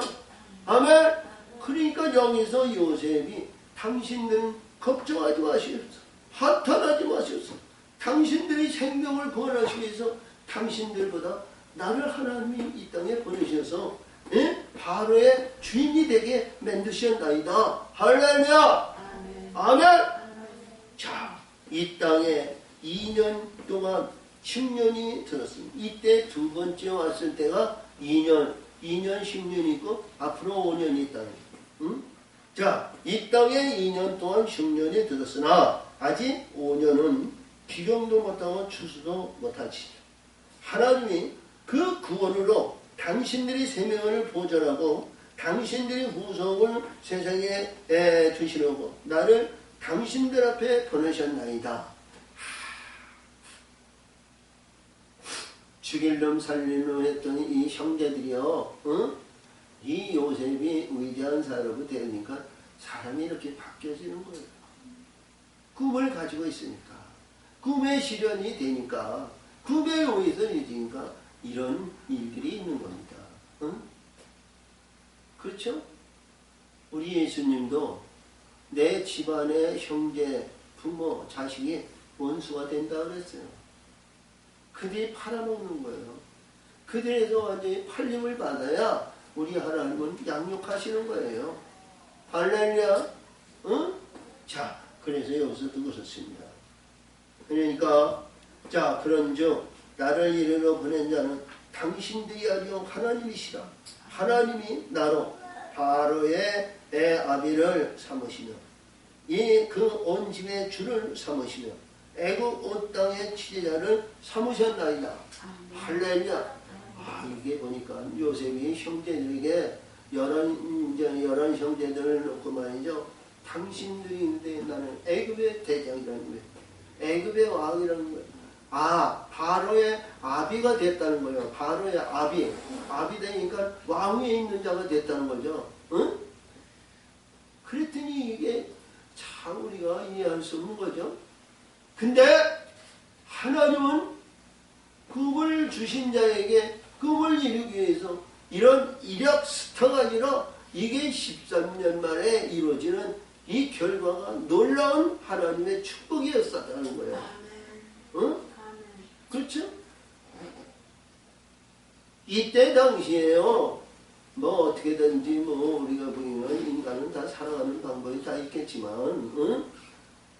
아멘. 그러니까 여기서 요셉이 당신들은 걱정하지 마시옵소서. 한탄하지 마시옵소서. 당신들의 생명을 구원하시기 위해서 당신들보다 나를 하나님이 이 땅에 보내셔서 바로의 주인이 되게 만드셨나이다. 할렐루야. 아멘. 자, 이 땅에 2년 동안 10년이 들었습니다. 이때 두 번째 왔을 때가 2년 10년이 있고 앞으로 5년이 있다는 거예요. 응? 자, 이 땅에 2년 동안 10년이 들었으나 아직 5년은 기경도 못하고 추수도 못하시죠. 하나님이 그 구원으로 당신들이 생명을 보존하고 당신들이 후속을 세상에 주시려고 나를 당신들 앞에 보내셨나이다. 죽일 놈 살릴 놈 했더니 이 형제들이요, 응? 이 요셉이 위대한 사람이 되니까 사람이 이렇게 바뀌어지는 거예요. 꿈을 가지고 있으니까, 꿈의 실현이 되니까, 꿈에 의해서 이루어지니까 이런 일들이 있는 겁니다. 응? 그렇죠? 우리 예수님도 내 집안의 형제, 부모, 자식이 원수가 된다 그랬어요. 그들이 팔아먹는 거예요. 그들에서 완전히 팔림을 받아야 우리 하나님은 양육하시는 거예요. 할렐루야. 응? 자, 그래서 여기서 두고 섰습니다. 그러니까 자, 그런즉 나를 이르러 보낸 자는 당신들이 아니요 하나님이시라. 하나님이 나로 바로의 아비를 삼으시며 이 그 온 집의 주를 삼으시며 애국 온 땅의 지배자를 삼으셨나이다. 할렐루야. 아, 이게 보니까 요셉이 형제들에게 열한 형제들을 놓고 말이죠. 당신들인데 나는 애굽의 대장이라는 거예요. 애굽의 왕이라는 거예요. 아, 바로의 아비가 됐다는 거예요. 바로의 아비. 아비 되니까 왕 위에 있는 자가 됐다는 거죠. 응? 그랬더니 이게 참 우리가 이해할 수 없는 거죠. 근데 하나님은 꿈을 주신 자에게 꿈을 이루기 위해서 이런 이력 스타가 아니라 이게 13년 만에 이루어지는 이 결과가 놀라운 하나님의 축복이었다는 거예요. 응? 그렇죠? 이때 당시에요. 뭐 어떻게든지 뭐 우리가 보면 인간은 다 살아가는 방법이 다 있겠지만, 응?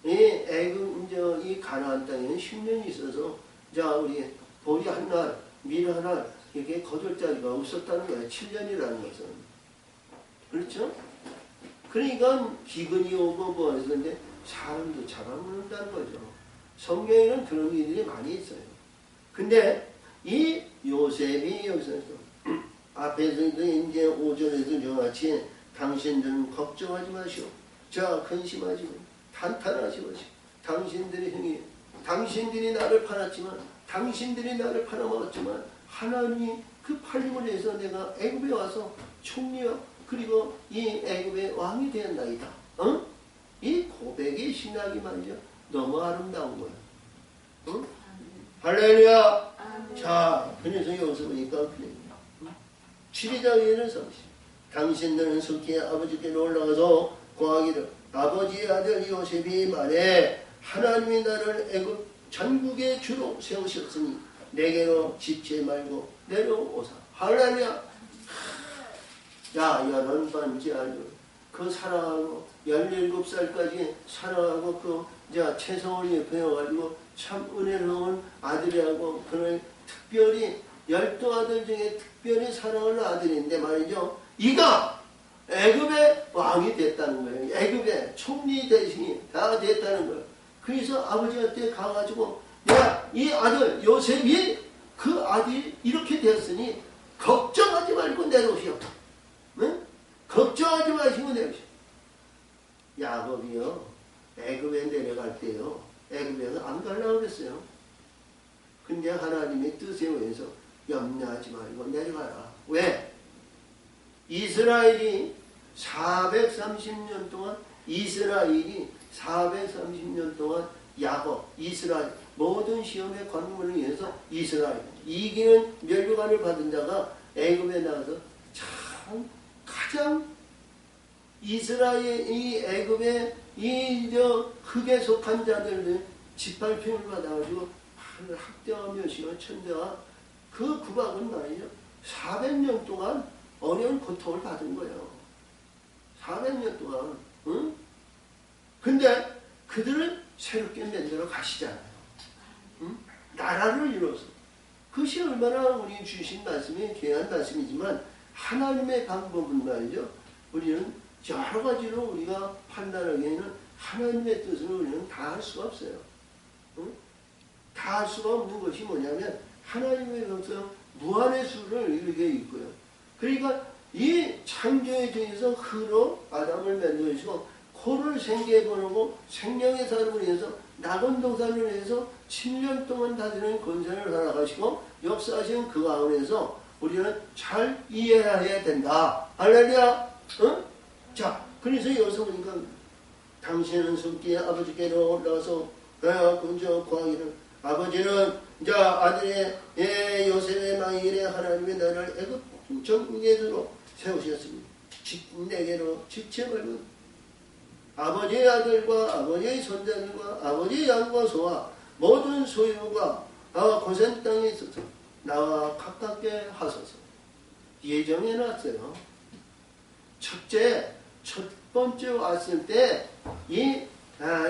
이 가나안 땅에는 10년이 있어서, 자, 우리 보리 한 날, 밀 한 날, 이렇게 거둘 자리가 없었다는 거예요. 7년이라는 것은. 그렇죠? 그러니까 기근이 오고 뭐 했는데 사람도 잡아먹는다는 거죠. 성경에는 그런 일들이 많이 있어요. 근데 이 요셉이 여기서 앞에서 이제 5절에서 저같이 당신들은 걱정하지 마시오. 자, 근심하지 마시오. 탄탄하지 마시오. 당신들의 형이, 당신들이 나를 팔았지만, 당신들이 나를 팔아먹었지만 하나님이 그 팔림을 해서 내가 애굽에 와서 총리와 그리고 이 애굽의 왕이 되었나이다. 어? 이 고백의 신학이 말이죠. 너무 아름다운 거야. 어? 할렐루야. 자, 그래서 여기서 보니까 그래. 7장에는 당신들은 속히 아버지께로 올라가서 고하기를 아버지의 아들 요셉이 말해 하나님이 나를 애굽 전국의 주로 세우셨으니 내게로 지체 말고 내려오사. 할렐루야. 야, 11번째 아들 그 사랑하고 17살까지 사랑하고 그 최성원이 배워가지고 참 은혜로운 아들이라고 그는 특별히 12아들 중에 특별히 사랑하는 아들인데 말이죠. 이가 애굽의 왕이 됐다는 거예요. 애굽의 총리 대신이 다 됐다는 거예요. 그래서 아버지한테 가가지고 내가 이 아들 요셉이 그 아들이 이렇게 되었으니 걱정하지 말고 내려오시오. 응? 걱정하지 마시고 내려오시오. 야곱이요. 애굽에 내려갈 때요. 애굽에서 안 가려고 그랬어요. 근데 하나님의 뜻에 의해서 염려하지 말고 내려가라. 왜? 이스라엘이 430년 동안 이스라엘이 430년 동안 야곱, 이스라엘 모든 시험의 관문을 위해서 이스라엘 이기는 멸류관을 받은 자가 애굽에 나가서 참 가장 이스라엘 이 애굽의 이 흙에 속한 자들을 짓밟힘을 받아가지고 학대와 멸시와 천대와 그 구박은 말이죠. 400년 동안 어려운 고통을 받은 거예요. 400년 동안. 응? 근데 그들을 새롭게 만들어 가시잖아요. 응? 나라를 이뤄서. 그것이 얼마나 우리 주신 말씀이 귀한 말씀이지만 하나님의 방법은 말이죠. 우리는 여러 가지로 우리가 판단하기에는 하나님의 뜻을 우리는 다 할 수가 없어요. 응? 다 할 수가 없는 것이 뭐냐면 하나님의 것은 무한의 수를 이렇게 있고요. 그러니까 이 창조의 중에서 흙으로 아담을 만들어주시고 코를 생기해보고 생명의 사람을 위해서 낙원 동산을 위해서 7년 동안 다스리는 권세를 살아가시고 역사하시는 그 가운데서 우리는 잘 이해해야 된다. 할렐루야. 어? 자, 그래서 여기서 보니까 당신은 숨기에 아버지께로 올라가서 군저 구하기를 아버지는 아들의 요셉의 망일에 하나님의 나라를 애굽 전국에로 세우셨습니다. 내게로 직체 말고 아버지의 아들과 아버지의 손자들과 아버지의 양과 소와 모든 소유가 고센 땅에 있어서 나와 가깝게 하소서. 예정해놨어요. 첫 번째 왔을 때 이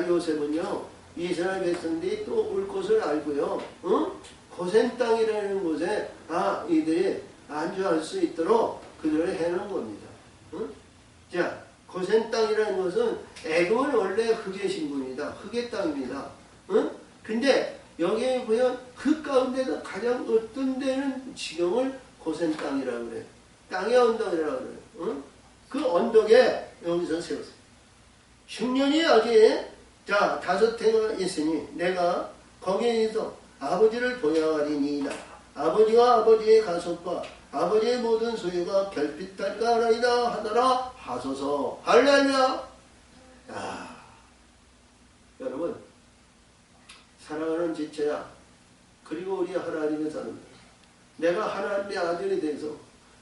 요셉은요 이스라엘 백성들이 또 올 것을 알고요. 응? 고센 땅이라는 곳에 이들이 안주할 수 있도록 그들을 해놓은 겁니다. 응? 자, 고센 땅이라는 것은 애굽은 원래 흙의 신분이다. 흙의 땅입니다. 응? 근데 여기에 보면 그 가운데서 가장 어떤 데는 지경을 고센 땅이라고 그래요. 땅의 언덕이라고 그래요. 응? 그 언덕에 여기서 세웠어요. 흉년이 아직 5해가 있으니 내가 거기에서 아버지를 보양하리니이다. 아버지와 아버지의 가족과 아버지의 모든 소유가 결핍할까 하나이다 하더라 하소서. 할렐루야. 여러분 사랑하는 지체야 그리고 우리 하나님의 사람들 내가 하나님의 아들이 돼서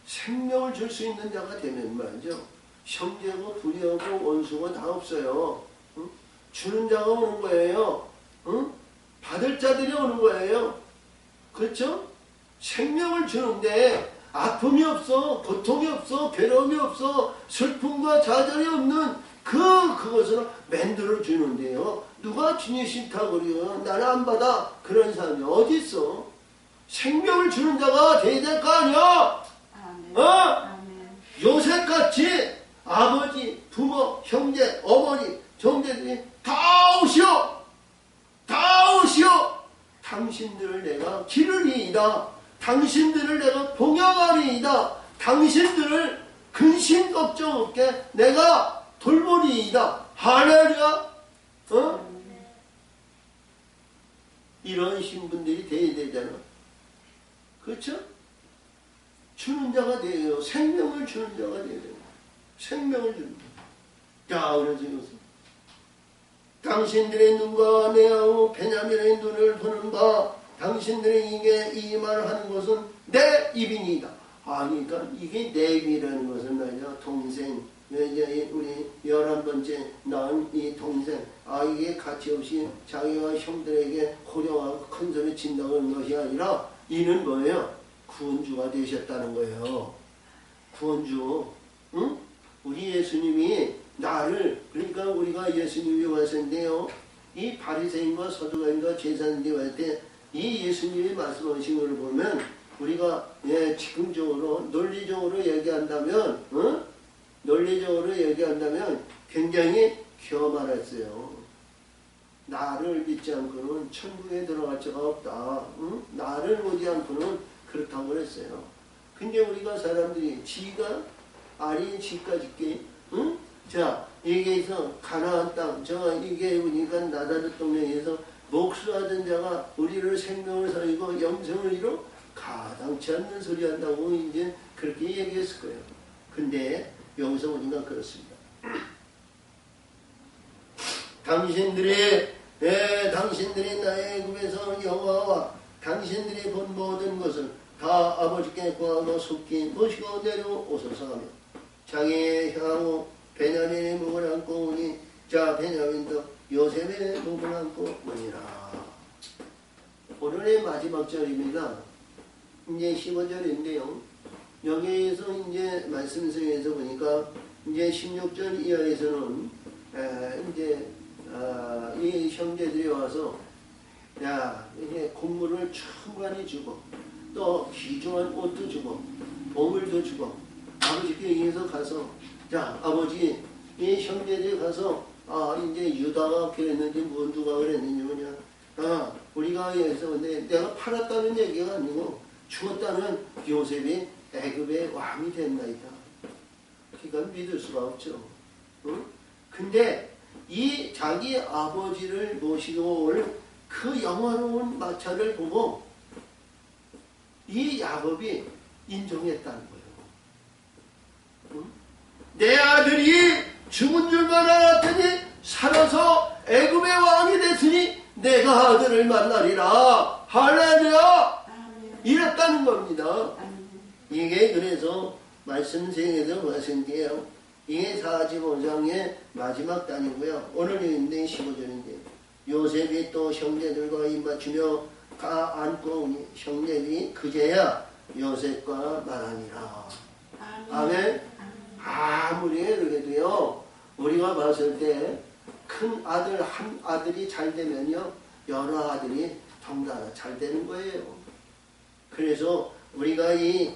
생명을 줄 수 있는 자가 되면 말이죠. 형제고 불의하고 원수가 다 없어요. 응? 주는 자가 오는 거예요. 응? 받을 자들이 오는 거예요. 그렇죠? 생명을 주는데 아픔이 없어, 고통이 없어, 괴로움이 없어, 슬픔과 좌절이 없는 그것으로 만들어 주는데요. 누가 주님 싫다고 그래요? 나는 안 받아. 그런 사람이 어디 있어? 생명을 주는 자가 돼야 될 거 아니야? 아멘. 어? 아멘. 요셉같이 아버지, 부모, 형제, 어머니, 형제들이 다 오시오! 다 오시오! 당신들을 내가 기르리이다. 당신들을 내가 봉양하리이다. 당신들을 근심 걱정 없게 내가 돌보리이다. 할렐루야! 어? 이런 신분들이 돼야 되잖아. 그렇죠? 주는 자가 돼요. 생명을 주는 자가 돼야 돼요. 생명을 주는 자. 자, 그래서 이것은 당신들의 눈과 내하고 베냐민의 눈을 보는 바 당신들의 입에 이 말을 하는 것은 내 입이니이다. 그러니까 이게 내 입이라는 것은 뭐냐? 동생, 이제 우리 11번째 낳은 이 동생, 이게 가치없이 자기가 형들에게 호령하고 큰 소리 친다는 것이 아니라 이는 뭐예요? 구원주가 되셨다는 거예요. 구원주. 응? 우리 예수님이 나를, 그러니까 우리가 예수님이 왔는데요. 이 바리새인과 서두가인과 제사장들이 왔을 때 이 예수님이 말씀하신 걸 보면 우리가 지금적으로 논리적으로 얘기한다면, 논리적으로 얘기한다면 굉장히 교만했어요. 나를 믿지 않고는 천국에 들어갈 자가 없다. 나를 보지 않고는 그렇다고 그랬어요. 근데 우리가 사람들이 지가 아니 지가 짓기, 자, 여기에서 가나안 땅, 이게 보니까 나다르 동네에서 목수하던 자가 우리를 생명을 살리고 영생을 이루 가당치 않는 소리 한다고 이제 그렇게 얘기했을 거예요. 근데 여기서 보니까 그렇습니다. 당신들이 나의 애굽에서 여호와와 당신들이 본 모든 것을 다 아버지께 구하고 속히 모시고 내려오소서 하며 장에 향하고 베냐민의 목을 안고 오니 자 베냐민도 요셉의 목을 안고 오니라. 오늘의 마지막 절입니다. 이제 15절인데요. 여기에서 이제 말씀성에서 보니까 이제 16절 이하에서는 이제 이 형제들이 와서 이제 곡물을 충분히 주고 또 귀중한 옷도 주고 보물도 주고 아버지께 의해서 가서 자 아버지 이 형제들이 가서 이제 유다가 그랬는지 누가 그랬는지 뭐냐 우리가 여기서 근데 내가 팔았다는 얘기가 아니고 죽었다는 요셉이 애굽의 왕이 된다이다. 그러니까 믿을 수가 없죠. 응? 근데 이 자기 아버지를 모시고 올 그 영화로운 마차를 보고 이 야곱이 인정했다는 거예요. 응? 내 아들이 죽은 줄만 알았더니 살아서 애굽의 왕이 됐으니 내가 아들을 만나리라. 할렐루야. 이랬다는 겁니다. 이게 그래서 말씀생에서 말씀드려요. 이게 45장의 마지막 단이고요. 오늘 읽는 15절인데 요셉이 또 형제들과 입맞추며 안고 오니 형제들이 그제야 요셉과 말하니라. 아멘. 아무리 그래도요 우리가 봤을 때 큰 아들 한 아들이 잘 되면요 여러 아들이 덩달아 잘 되는 거예요. 그래서 우리가 이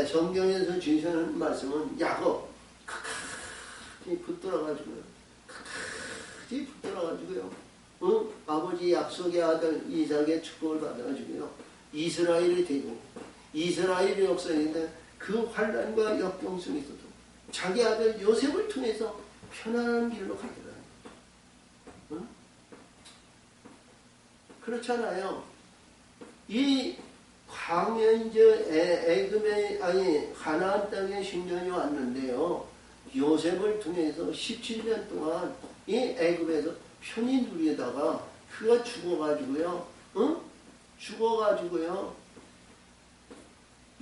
성경에서 주시는 말씀은 야곱 끝까지 붙들어가지고요. 끝까지 붙들어가지고요. 아버지 약속의 아들 이삭의 축복을 받아가지고요. 이스라엘이 되고 이스라엘의 역사인데 그 환난과 역경 속에서도 자기 아들 요셉을 통해서 편안한 길로 가더라. 그렇잖아요. 이 광야 이제 애굽의 가나안 땅에 10년이 왔는데요. 요셉을 통해서 17년 동안 이 애굽에서 편히 누리다가 그가 죽어가지고요. 죽어가지고요.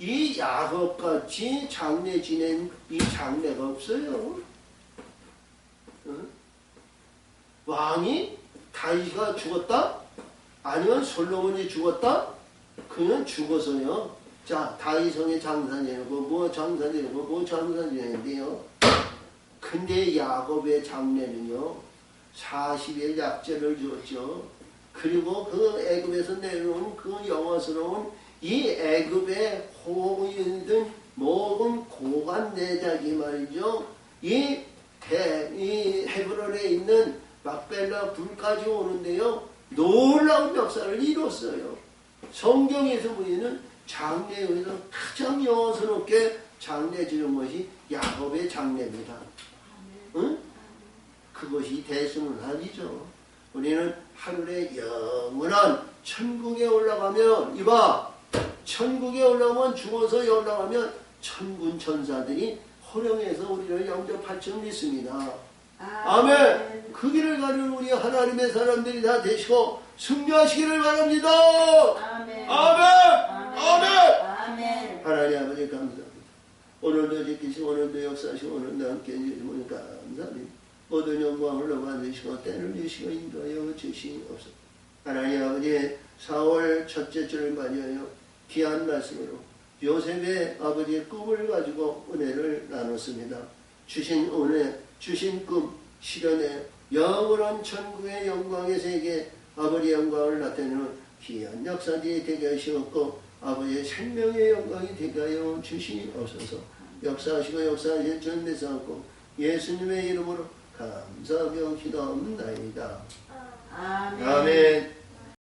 이 야곱같이 장래 지낸 이 장래가 없어요. 왕이 다윗이가 죽었다? 아니면 솔로몬이 죽었다? 그는 죽어서요. 자, 다윗성의 장사 지내고 뭐 장사 지내고 뭐 장사 지내는데요. 근데 야곱의 장례는요 40일 약절을 주었죠. 그리고 그 애굽에서 내려온 그 영화스러운 이 애굽의 호인든 모든 고관 내작이 말이죠. 이 헤브론에 있는 막벨라 불까지 오는데요. 놀라운 역사를 이뤘어요. 성경에서 보이는 장례에서 가장 영화스럽게 장례 지은 것이 야곱의 장례입니다. 응? 그것이 대승문학이죠. 우리는 하늘의 영원한 천국에 올라가면 이봐 천국에 올라가면 죽어서 올라가면 천군 천사들이 호령해서 우리를 영접할 줄 믿습니다. 아멘. 그 길을 가는 우리 하나님의 사람들이 다 되시고 승리하시기를 바랍니다. 아멘. 아멘. 아멘. 아멘. 하나님 아버지 감사합니다. 오늘도 지키시고 오늘도 역사하시고 오늘도 함께 해주시니 감사합니다. 모든 영광을 받으시고 때를 주시고 인도하여 주시옵소서. 하나님 아버지 4월 첫째 주를 맞이하여 귀한 말씀으로 요셉의 아버지의 꿈을 가지고 은혜를 나눴습니다. 주신 은혜, 주신 꿈, 실현의 영원한 천국의 영광의 세계 아버지의 영광을 나타내는 귀한 역사들이 되게 하시옵고 아버지의 생명의 영광이 되게 하여 주시옵소서. 역사하시고 역사하실 줄 믿사옵고 예수님의 이름으로 감사하며 기도합니다. 아멘. 아멘.